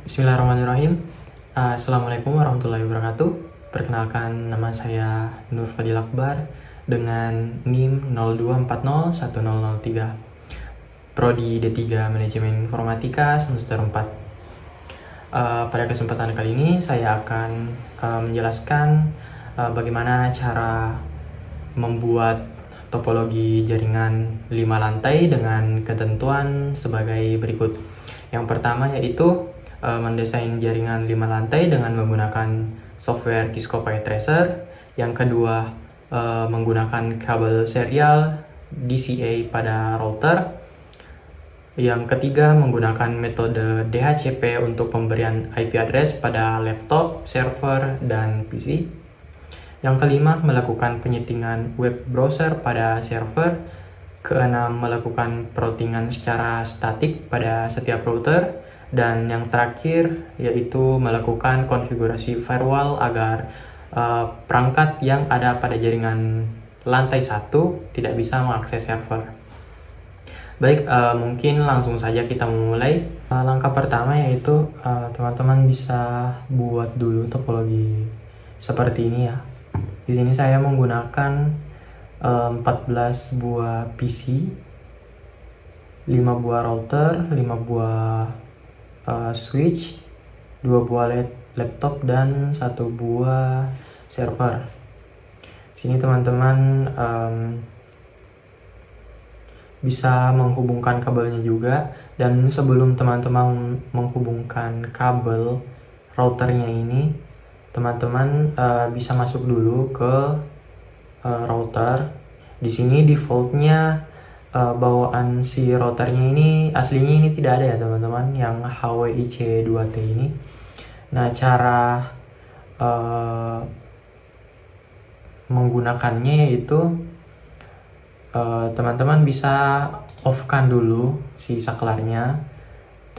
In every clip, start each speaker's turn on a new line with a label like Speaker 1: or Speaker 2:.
Speaker 1: Bismillahirrahmanirrahim. Assalamualaikum warahmatullahi wabarakatuh. Perkenalkan, nama saya Nur Fadil Akbar dengan NIM 02401003, Prodi D3 Manajemen Informatika semester 4. Pada kesempatan kali ini saya akan menjelaskan bagaimana cara membuat topologi jaringan 5 lantai dengan ketentuan sebagai berikut. Yang pertama yaitu mendesain jaringan 5 lantai dengan menggunakan software Cisco PyTracer. Yang kedua, menggunakan kabel serial DCA pada router. Yang ketiga, menggunakan metode DHCP untuk pemberian IP address pada laptop, server, dan PC. Yang kelima, melakukan penyetingan web browser pada server. Keenam, melakukan routingan secara statik pada setiap router. Dan yang terakhir yaitu melakukan konfigurasi firewall agar perangkat yang ada pada jaringan lantai 1 tidak bisa mengakses server. Baik, mungkin langsung saja kita memulai. Langkah pertama yaitu teman-teman bisa buat dulu topologi seperti ini ya. Di sini saya menggunakan 14 buah PC, 5 buah router, 5 buah switch, 2 buah laptop, dan 1 buah server. Sini teman-teman bisa menghubungkan kabelnya juga, dan sebelum teman-teman menghubungkan kabel routernya ini, teman-teman bisa masuk dulu ke router. Di sini defaultnya bawaan si routernya ini aslinya ini tidak ada ya teman-teman, yang HWIC2T ini. Nah, cara menggunakannya yaitu teman-teman bisa off-kan dulu si saklarnya,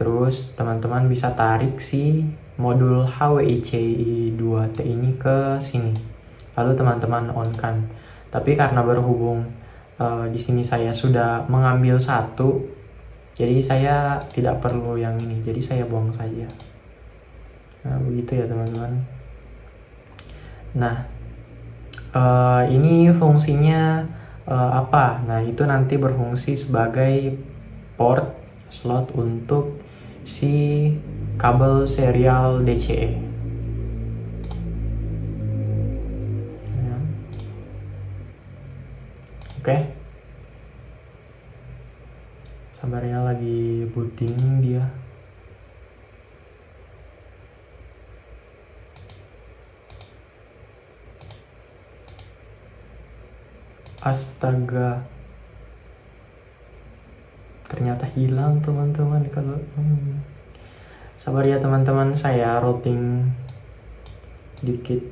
Speaker 1: terus teman-teman bisa tarik si modul HWIC2T ini ke sini, lalu teman-teman on-kan. Tapi karena berhubung di sini saya sudah mengambil satu, jadi saya tidak perlu yang ini, jadi saya buang saja. Nah, begitu ya teman-teman. Nah, ini fungsinya apa? Nah, itu nanti berfungsi sebagai port slot untuk si kabel serial DCE. Oke. Sabarnya lagi booting dia. Astaga. Ternyata hilang teman-teman kalau sabar ya teman-teman, saya routing dikit.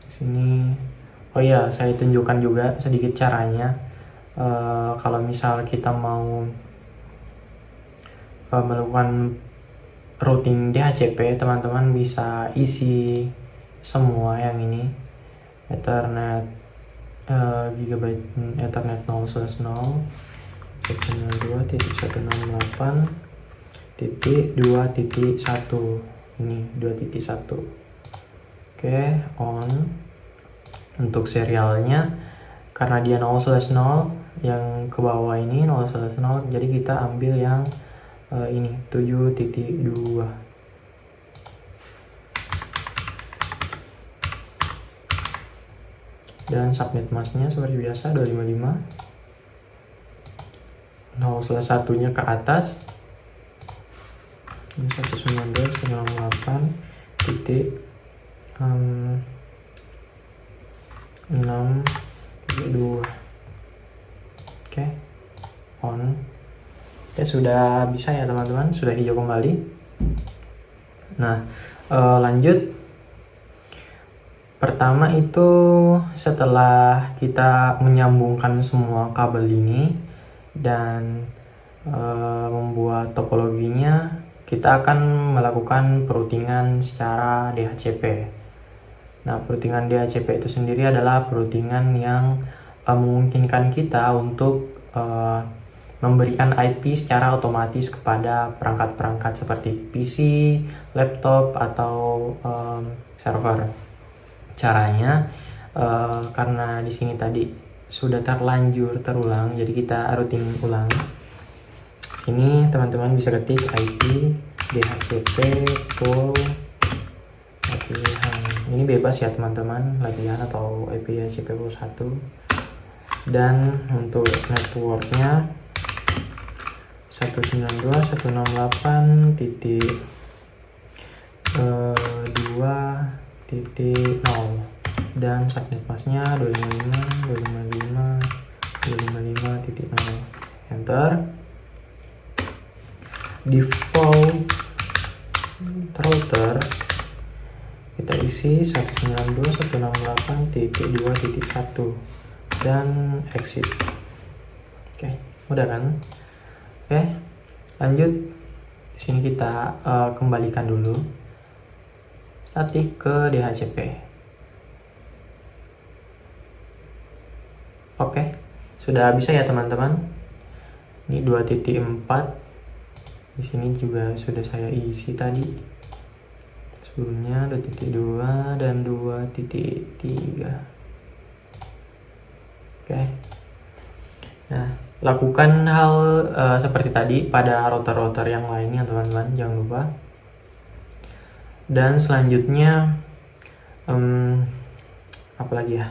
Speaker 1: Sini, oh ya, saya tunjukkan juga sedikit caranya. Kalau misal kita mau melakukan routing DHCP, teman-teman bisa isi semua yang ini Ethernet gigabyte Ethernet 0/0 192.168.2.1 ini 2.1. Oke, on. Untuk serialnya, karena dia 0/0, yang ke bawah ini 0/0, jadi kita ambil yang ini 7.2. Dan subnet masknya seperti biasa 255. 0/1-nya ke atas. Ini 119.168.6.2. Oke, on. Oke, sudah bisa ya teman-teman, sudah hijau kembali. Nah, lanjut. Pertama itu setelah kita menyambungkan semua kabel ini dan membuat topologinya, kita akan melakukan routingan secara DHCP. Nah, routingan DHCP itu sendiri adalah routingan yang memungkinkan kita untuk memberikan IP secara otomatis kepada perangkat-perangkat seperti PC, laptop, atau server. Caranya karena di sini tadi sudah terlanjur terulang, jadi kita routing ulang. Sini teman-teman bisa ketik IP DHCP pool latihan. Ini bebas ya teman-teman, latihan atau IP DHCP pool 1. Dan untuk networknya 192.168.2.0 dan subnet masknya 255.255.255.0. Enter. Default router kita isi 192.168.2.1 dan exit. Oke, mudah kan? Oke, lanjut. Di sini kita kembalikan dulu statik ke DHCP. Oke, sudah bisa ya teman-teman. Ini 2.4. Di sini juga sudah saya isi tadi. Sebelumnya 2.2 dan 2.3. Oke. Nah, lakukan hal seperti tadi pada router-router yang lainnya teman-teman, jangan lupa. Dan selanjutnya apa lagi ya?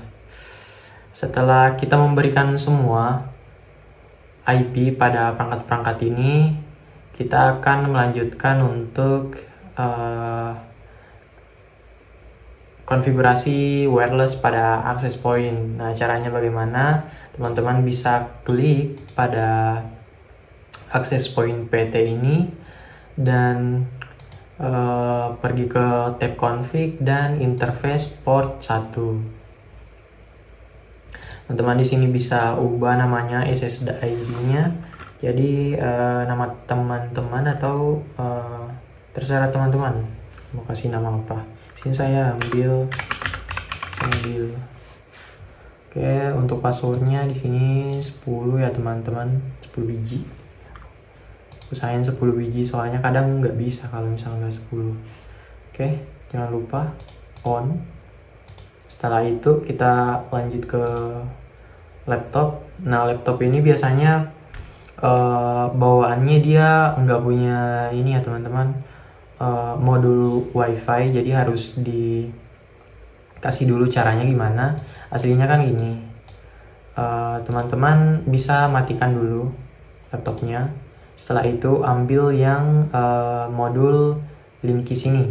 Speaker 1: Setelah kita memberikan semua IP pada perangkat-perangkat ini, kita akan melanjutkan untuk konfigurasi wireless pada access point. Nah, caranya bagaimana? Teman-teman bisa klik pada access point PT ini dan pergi ke tab config dan interface port 1. Teman-teman di sini bisa ubah namanya SSID-nya. Jadi nama teman-teman atau terserah teman-teman mau kasih nama apa. Di sini saya ambil. Oke, untuk passwordnya di sini 10 ya teman-teman, 10 biji. Usahain 10 biji soalnya kadang nggak bisa kalau misalnya nggak 10. Oke, jangan lupa on. Setelah itu kita lanjut ke laptop. Nah, laptop ini biasanya bawaannya dia nggak punya ini ya teman-teman, modul wifi, jadi harus dikasih dulu caranya gimana. Aslinya kan gini, teman-teman bisa matikan dulu laptopnya. Setelah itu ambil yang modul Linksys ini,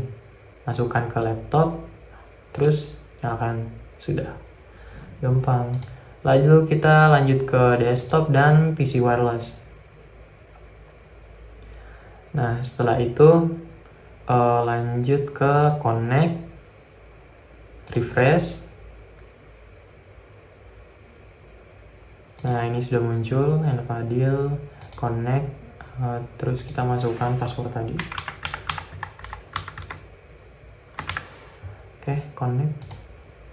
Speaker 1: masukkan ke laptop, terus nyalakan, sudah gampang. Lalu kita lanjut ke desktop dan PC wireless. Nah, setelah itu lanjut ke connect, refresh. Nah, ini sudah muncul Enfadil connect, terus kita masukkan password tadi. Oke, connect.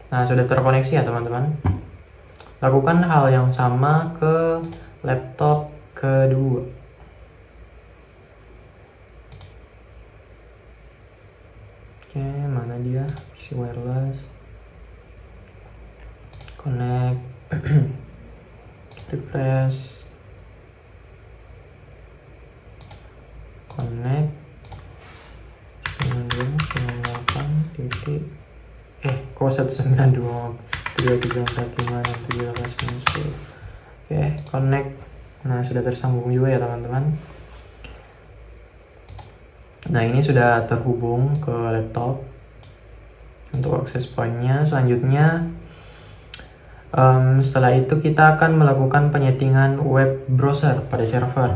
Speaker 1: Nah, sudah terkoneksi ya teman-teman. Lakukan hal yang sama ke laptop kedua. Oke, mana dia? PC wireless. Connect. Refresh. Connect. 192.168 titik. Kok 192.334567810. Oke, connect. Nah, sudah tersambung juga ya teman-teman. Nah, ini sudah terhubung ke laptop untuk access point-nya. Selanjutnya setelah itu kita akan melakukan penyetingan web browser pada server.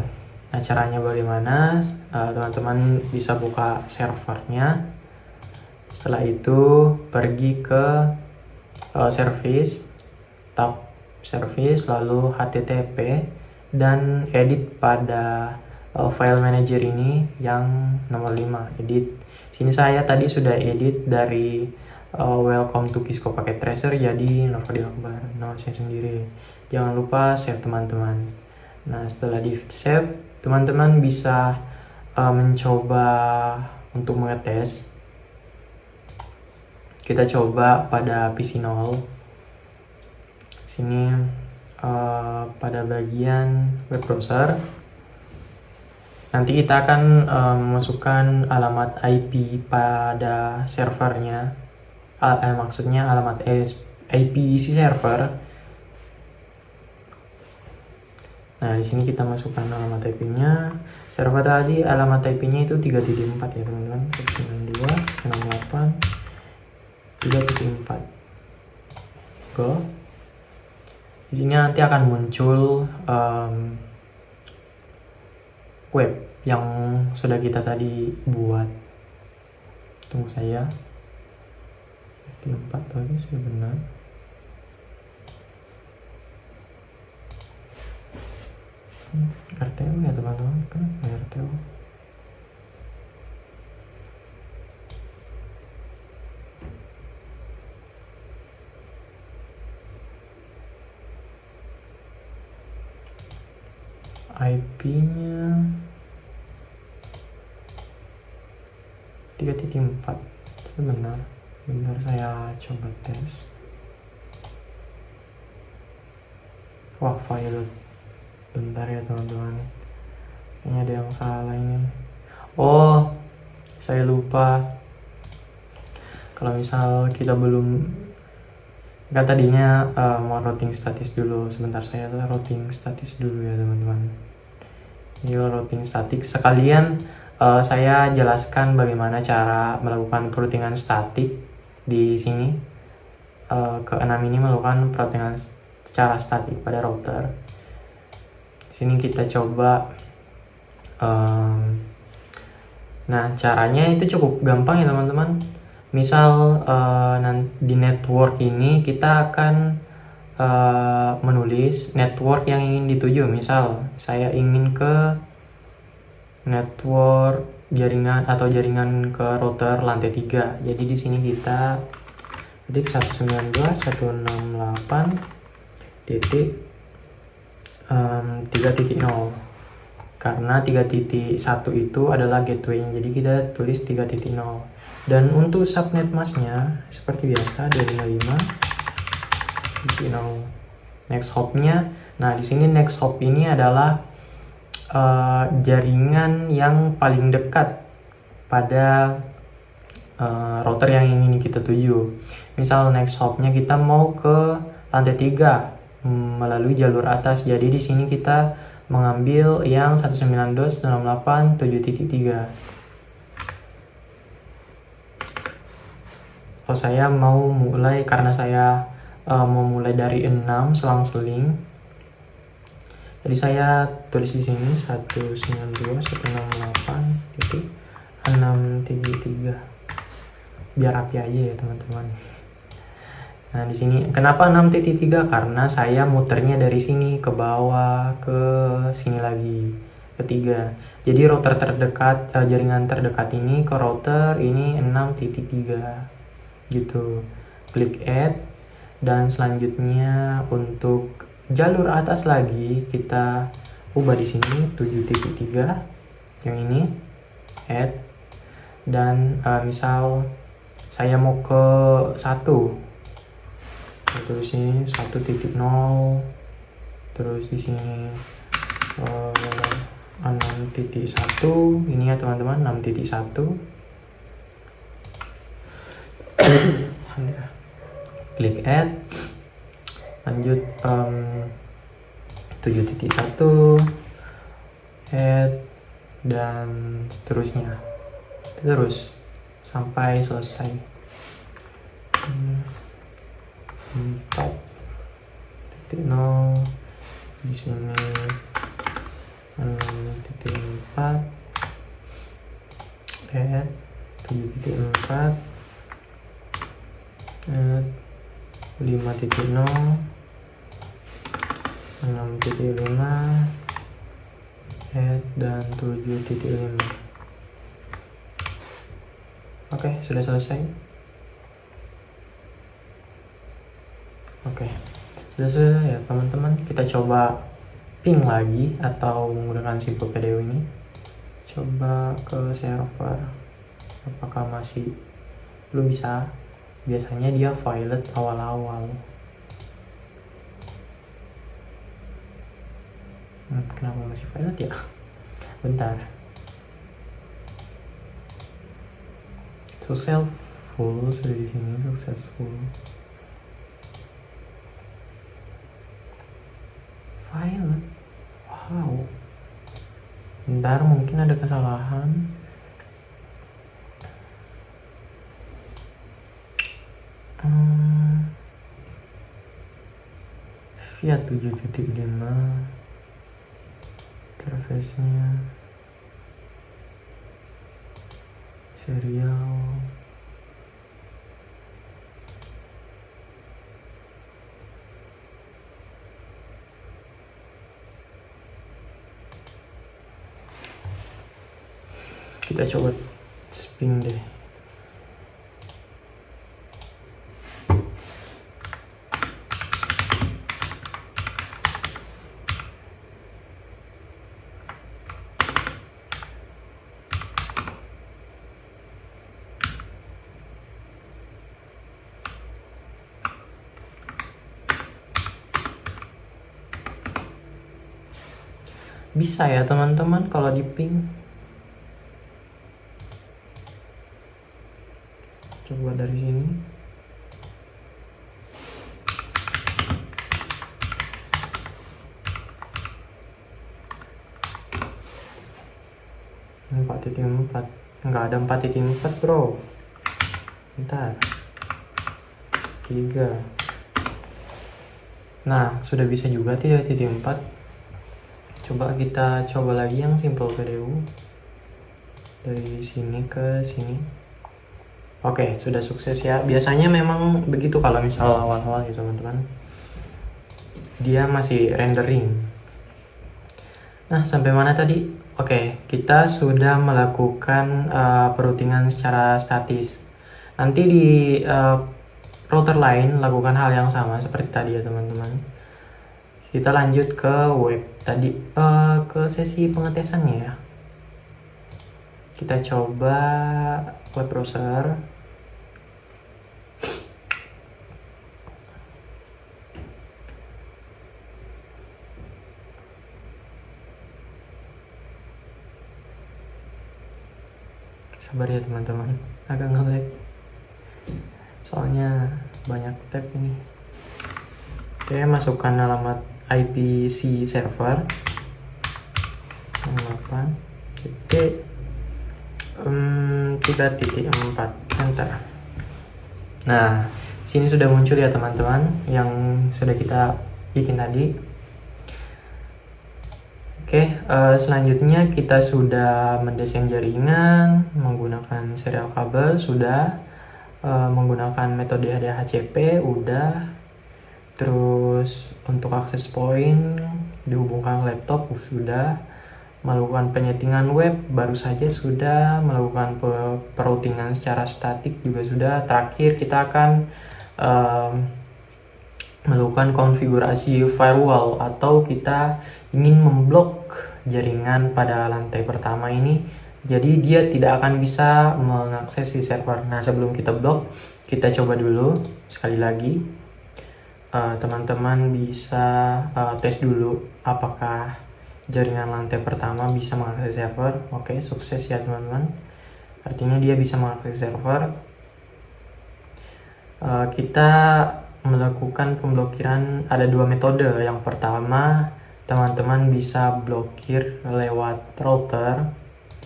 Speaker 1: Nah, caranya bagaimana? Teman-teman bisa buka servernya. Setelah itu pergi ke service, tab service, lalu HTTP, dan edit pada file manager ini yang nomor 5, edit. Sini saya tadi sudah edit dari welcome to Kisco Paket Tracer, jadi Norfadil Akbar, nama saya sendiri. Jangan lupa save teman-teman. Nah, setelah di save, teman-teman bisa mencoba untuk mengetes. Kita coba pada PC 0. Sini pada bagian web browser. Nanti kita akan memasukkan alamat IP pada servernya. Maksudnya alamat IP isi server. Nah, di sini kita masukkan alamat IP-nya. Server tadi alamat IP-nya itu 3.4 ya, teman-teman. 192.168.3.4. Go. Di sini nanti akan muncul web yang sudah kita tadi buat. Tunggu saya. 4 tadi sudah benar. RTO ya teman-teman, kan RTO. IP-nya 3.4 benar. Bentar saya coba tes. Wah, file. Bentar ya teman-teman. Kayaknya ada yang salah ini. Oh, saya lupa. Kalau misal kita belum, kan tadinya mau routing statis dulu. Sebentar, saya routing statis dulu ya teman-teman. Ini routing statik. Sekalian saya jelaskan bagaimana cara melakukan routingan statik di sini. Ke-6 ini melakukan routingan secara statik pada router. Sini kita coba. Nah, caranya itu cukup gampang ya teman-teman. Misal di network ini kita akan menulis network yang ingin dituju. Misal saya ingin ke network jaringan atau jaringan ke router lantai 3. Jadi di sini kita ketik 192.168.3.0 karena 3.1 itu adalah gateway, jadi kita tulis 3.0. Dan untuk subnet masknya seperti biasa 255.0 next hopnya. Nah, di sini next hop ini adalah jaringan yang paling dekat pada router yang ingin kita tuju. Misal next hopnya kita mau ke lantai 3 melalui jalur atas. Jadi di sini kita mengambil yang 192.168.7.3. Kalau saya mau mulai, karena saya mau mulai dari 6 selang-seling. Jadi saya tulis di sini 192.168.6.3. Biar rapi aja ya teman-teman. Nah, di sini kenapa 6.3? Karena saya muternya dari sini ke bawah ke sini lagi, ketiga. Jadi router terdekat, jaringan terdekat ini ke router ini 6.3 gitu. Klik add, dan selanjutnya untuk jalur atas lagi kita ubah di sini 7.3 yang ini add, dan misal saya mau ke 1 sini 1.0, terus di sini 6.1 ini ya teman-teman, 6.1. Klik add, lanjut 7.1 add, dan seterusnya terus sampai selesai. 4.0 di sini 6.4 add 7.4 add 5.0 6.5 add dan 7.5. Oke, sudah selesai. Oke, sudah ya teman-teman, kita coba ping lagi atau menggunakan simple PDU ini. Coba ke server, apakah masih belum bisa. Biasanya dia violet awal-awal. Kenapa masih violet ya? Bentar. Successful sudah di sini, successful. Violet. Wow. Bentar, mungkin ada kesalahan. Via 7.5 interface-nya serial. Kita coba spin deh. Bisa ya teman-teman kalau di ping. Coba dari sini. Empat nggak ada 4.4 bro. Bentar. 3. Nah, sudah bisa juga 3.4. Coba kita coba lagi yang simple PDU. Dari sini ke sini. Oke, sudah sukses ya. Biasanya memang begitu kalau misal awal-awal ya teman-teman. Dia masih rendering. Nah, sampai mana tadi? Oke, kita sudah melakukan peroutingan secara statis. Nanti di router lain lakukan hal yang sama seperti tadi ya teman-teman. Kita lanjut ke web tadi, ke sesi pengetesannya ya. Kita coba web browser. Sabar ya teman-teman, agak nge-lag. Soalnya banyak tab ini. Oke, masukkan alamat IPC server 8.3.4 enter. Nah, sini sudah muncul ya teman-teman yang sudah kita bikin tadi. Oke, selanjutnya kita sudah mendesain jaringan menggunakan serial kabel, sudah menggunakan metode DHCP, udah. Terus untuk akses point dihubungkan ke laptop, sudah. Melakukan penyetingan web baru saja sudah. Melakukan peroutingan secara statik juga sudah. Terakhir kita akan melakukan konfigurasi firewall, atau kita ingin memblok jaringan pada lantai pertama ini, jadi dia tidak akan bisa mengakses si server. Nah, sebelum kita blok, kita coba dulu sekali lagi. Teman-teman bisa tes dulu apakah jaringan lantai pertama bisa mengakses server. Oke, sukses ya teman-teman, artinya dia bisa mengakses server. Kita melakukan pemblokiran, ada dua metode. Yang pertama, teman-teman bisa blokir lewat router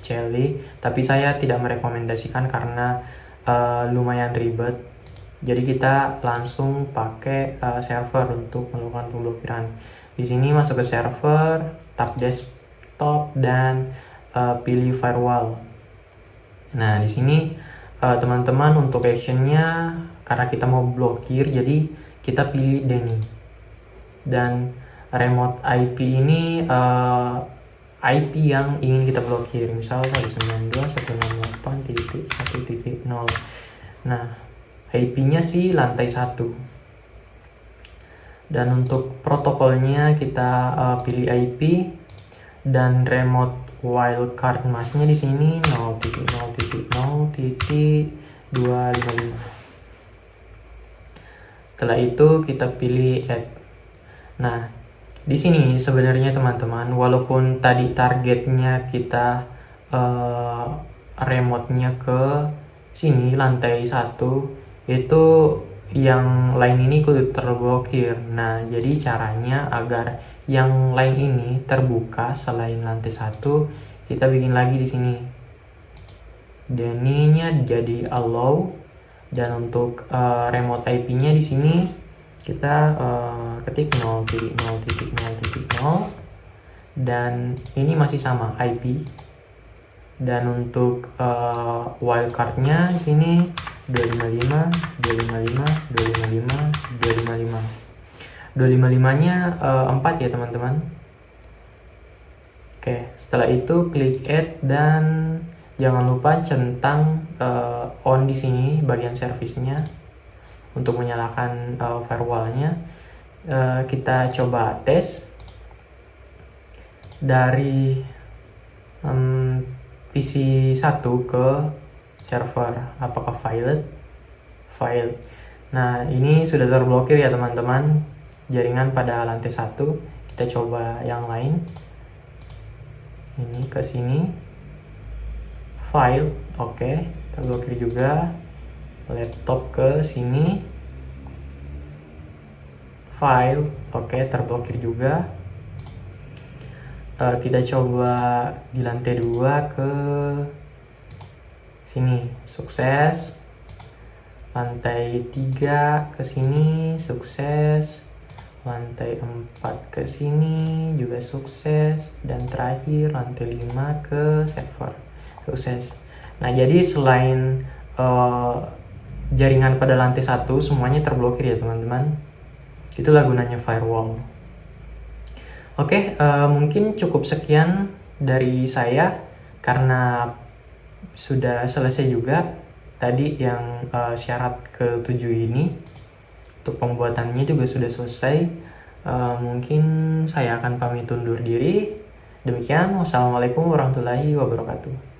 Speaker 1: Celi, tapi saya tidak merekomendasikan karena lumayan ribet. Jadi kita langsung pakai server untuk melakukan pemblokiran. Di sini masuk ke server, tab desktop, dan pilih firewall. Nah, di sini teman-teman untuk actionnya, karena kita mau blokir, jadi kita pilih Denny. Dan remote IP ini IP yang ingin kita blokir, misal 192.168.1.0. Nah, IP-nya sih lantai 1. Dan untuk protokolnya kita pilih IP, dan remote wildcard masknya di sini 0.0.0.255. Setelah itu kita pilih add. Nah, di sini sebenarnya teman-teman, walaupun tadi targetnya kita remote-nya ke sini lantai 1, itu yang lain ini kudu terblokir. Nah, jadi caranya agar yang lain ini terbuka selain lantai 1, kita bikin lagi di sini. Deninya jadi allow, dan untuk remote IP-nya di sini kita ketik 0.0.0.0, dan ini masih sama IP. Dan untuk wildcard-nya di sini 255, 255, 255, 255. 255-nya 4 ya teman-teman. Oke, setelah itu klik add, dan jangan lupa centang on di sini bagian servisnya untuk menyalakan firewall-nya. Kita coba tes dari PC 1 ke server, apakah file. Nah, ini sudah terblokir ya teman-teman, jaringan pada lantai 1. Kita coba yang lain. Ini ke sini, file, oke, terblokir juga. Laptop ke sini, file, oke, terblokir juga. Kita coba di lantai 2 ke sini, sukses. Lantai 3 ke sini, sukses. Lantai 4 ke sini juga sukses. Dan terakhir lantai 5 ke server, sukses. Nah, jadi selain jaringan pada lantai 1 semuanya terblokir ya teman-teman. Itulah gunanya firewall. Oke, mungkin cukup sekian dari saya, karena sudah selesai juga tadi yang syarat ke-7 ini. Untuk pembuatannya juga sudah selesai. Mungkin saya akan pamit undur diri. Demikian, wassalamualaikum warahmatullahi wabarakatuh.